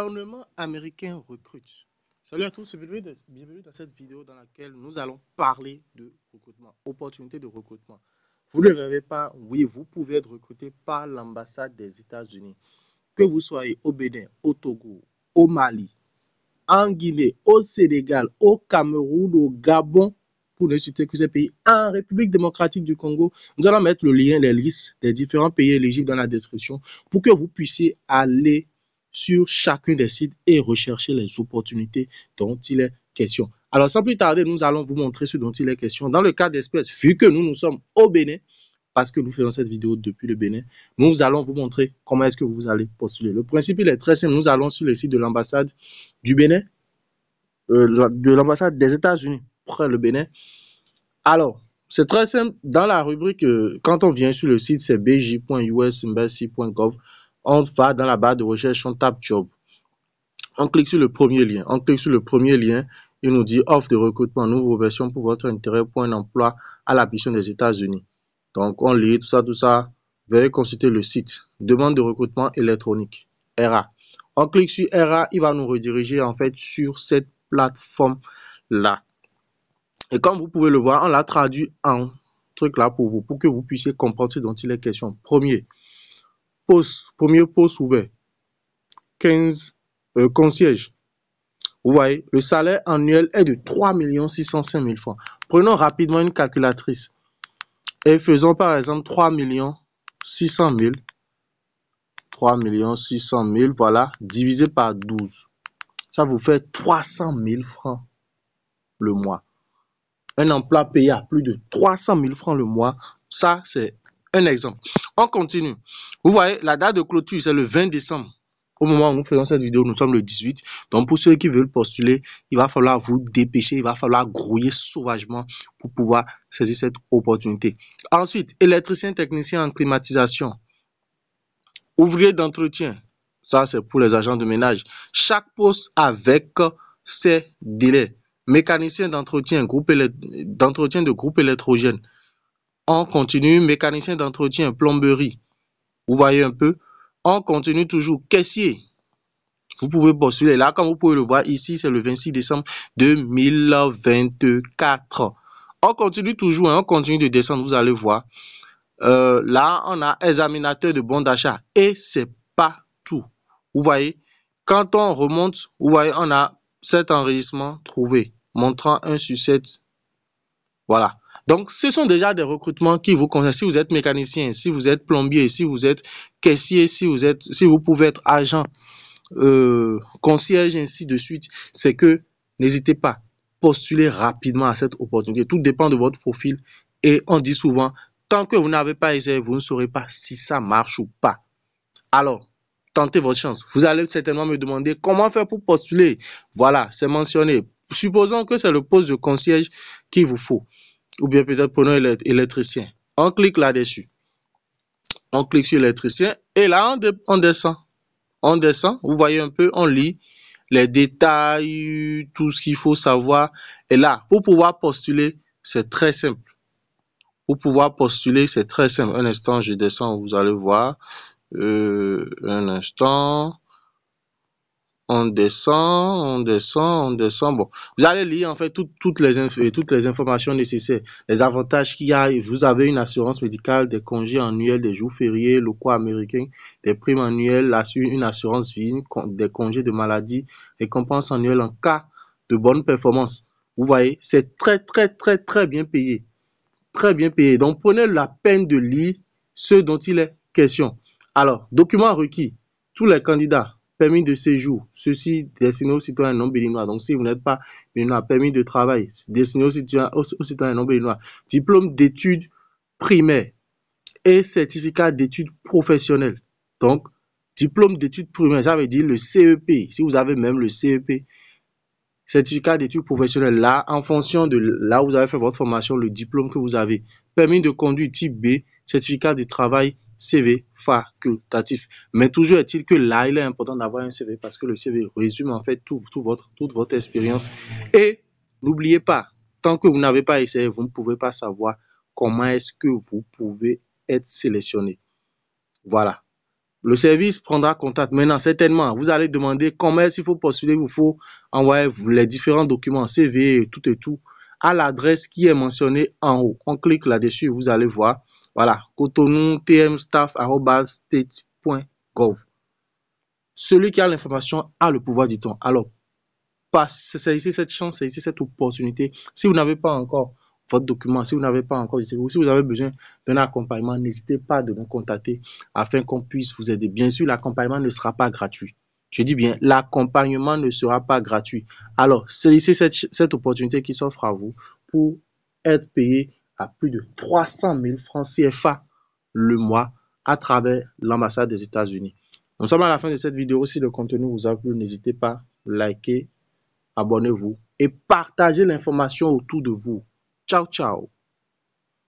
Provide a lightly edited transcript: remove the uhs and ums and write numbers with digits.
gouvernement américain recrute. Salut à tous et bienvenue dans cette vidéo dans laquelle nous allons parler de recrutement, opportunités de recrutement. Vous ne le rêvez pas, oui, vous pouvez être recruté par l'ambassade des États-Unis. Que vous soyez au Bénin, au Togo, au Mali, en Guinée, au Sénégal, au Cameroun, au Gabon, pour ne citer que ces pays, en République démocratique du Congo, nous allons mettre le lien, les listes des différents pays éligibles dans la description pour que vous puissiez aller sur chacun des sites et rechercher les opportunités dont il est question. Alors, sans plus tarder, nous allons vous montrer ce dont il est question. Dans le cas d'espèce, vu que nous sommes au Bénin, parce que nous faisons cette vidéo depuis le Bénin, nous allons vous montrer comment est-ce que vous allez postuler. Le principe, il est très simple. Nous allons sur le site de l'ambassade du Bénin, de l'ambassade des États-Unis, près le Bénin. Alors, c'est très simple. Dans la rubrique, quand on vient sur le site, c'est bj.usembassy.gov. On va dans la barre de recherche, on tape job. On clique sur le premier lien. On clique sur le premier lien. Il nous dit offre de recrutement, nouvelle version pour votre intérêt pour un emploi à la mission des États-Unis. Donc, on lit tout ça, tout ça. Veuillez consulter le site. Demande de recrutement électronique. ERA. On clique sur ERA, il va nous rediriger en fait sur cette plateforme-là. Et comme vous pouvez le voir, on l'a traduit en truc là pour vous, pour que vous puissiez comprendre ce dont il est question. Premier poste ouvert. 15 concierges. Vous voyez, le salaire annuel est de 3 605 000 francs. Prenons rapidement une calculatrice et faisons par exemple 3 600 000. 3 600 000, voilà, divisé par 12. Ça vous fait 300 000 francs le mois. Un emploi payé à plus de 300 000 francs le mois, ça c'est un exemple. On continue. Vous voyez, la date de clôture, c'est le 20 décembre. Au moment où nous faisons cette vidéo, nous sommes le 18. Donc, pour ceux qui veulent postuler, il va falloir vous dépêcher, il va falloir grouiller sauvagement pour pouvoir saisir cette opportunité. Ensuite, électricien technicien en climatisation. Ouvrier d'entretien, ça c'est pour les agents de ménage. Chaque poste avec ses délais. Mécanicien d'entretien, de groupe électrogène. On continue, mécanicien d'entretien, plomberie. Vous voyez un peu. On continue toujours, caissier. Vous pouvez postuler là, comme vous pouvez le voir ici, c'est le 26 décembre 2024. On continue toujours, on continue de descendre, vous allez voir. Là, on a examinateur de bons d'achat et c'est pas tout. Vous voyez, quand on remonte, vous voyez, on a cet enregistrement trouvé montrant 1 sur 7. Voilà. Donc, ce sont déjà des recrutements qui vous concernent. Si vous êtes mécanicien, si vous êtes plombier, si vous êtes caissier, si vous pouvez être agent, concierge, ainsi de suite, c'est que n'hésitez pas, postulez rapidement à cette opportunité. Tout dépend de votre profil et on dit souvent, tant que vous n'avez pas essayé, vous ne saurez pas si ça marche ou pas. Alors, tentez votre chance. Vous allez certainement me demander comment faire pour postuler. Voilà, c'est mentionné. Supposons que c'est le poste de concierge qu'il vous faut. Ou bien peut-être prenons électricien. On clique là-dessus. On clique sur électricien et là, on descend. On descend, vous voyez un peu, on lit les détails, tout ce qu'il faut savoir. Et là, pour pouvoir postuler, c'est très simple. Pour pouvoir postuler, c'est très simple. Un instant, je descends, vous allez voir. Un instant. On descend. Bon, vous allez lire en fait toutes les informations nécessaires, les avantages qu'il y a. Vous avez une assurance médicale, des congés annuels, des jours fériés locaux américains, des primes annuelles, une assurance vie, des congés de maladie, récompenses annuelles en cas de bonne performance. Vous voyez, c'est très bien payé. Très bien payé. Donc, prenez la peine de lire ce dont il est question. Alors, documents requis. Tous les candidats. Permis de séjour, ceci destiné aux citoyens non béninois. Donc, si vous n'êtes pas béninois, permis de travail, destiné aux citoyens non béninois. Diplôme d'études primaires et certificat d'études professionnelles. Donc, diplôme d'études primaires, ça veut dire le CEP. Si vous avez même le CEP, certificat d'études professionnelles, là, en fonction de là où vous avez fait votre formation, le diplôme que vous avez. Permis de conduire type B, certificat de travail, CV facultatif. Mais toujours est-il que là, il est important d'avoir un CV parce que le CV résume en fait toute votre expérience. Et n'oubliez pas, tant que vous n'avez pas essayé, vous ne pouvez pas savoir comment est-ce que vous pouvez être sélectionné. Voilà. Le service prendra contact. Maintenant, certainement, vous allez demander comment est-ce qu'il faut postuler. Il faut envoyer les différents documents, CV et tout, à l'adresse qui est mentionnée en haut. On clique là-dessus et vous allez voir. Voilà, Cotonou tmstaff@state.gov. Celui qui a l'information a le pouvoir, dit-on. Alors, saisissez cette chance, saisissez cette opportunité. Si vous n'avez pas encore votre document, si vous n'avez pas encore, si vous avez besoin d'un accompagnement, n'hésitez pas de nous contacter afin qu'on puisse vous aider. Bien sûr, l'accompagnement ne sera pas gratuit. Je dis bien, l'accompagnement ne sera pas gratuit. Alors, saisissez cette opportunité qui s'offre à vous pour être payé à plus de 300 000 francs CFA le mois à travers l'ambassade des États-Unis. Nous sommes à la fin de cette vidéo. Si le contenu vous a plu, n'hésitez pas à liker, abonnez-vous et partagez l'information autour de vous. Ciao, ciao.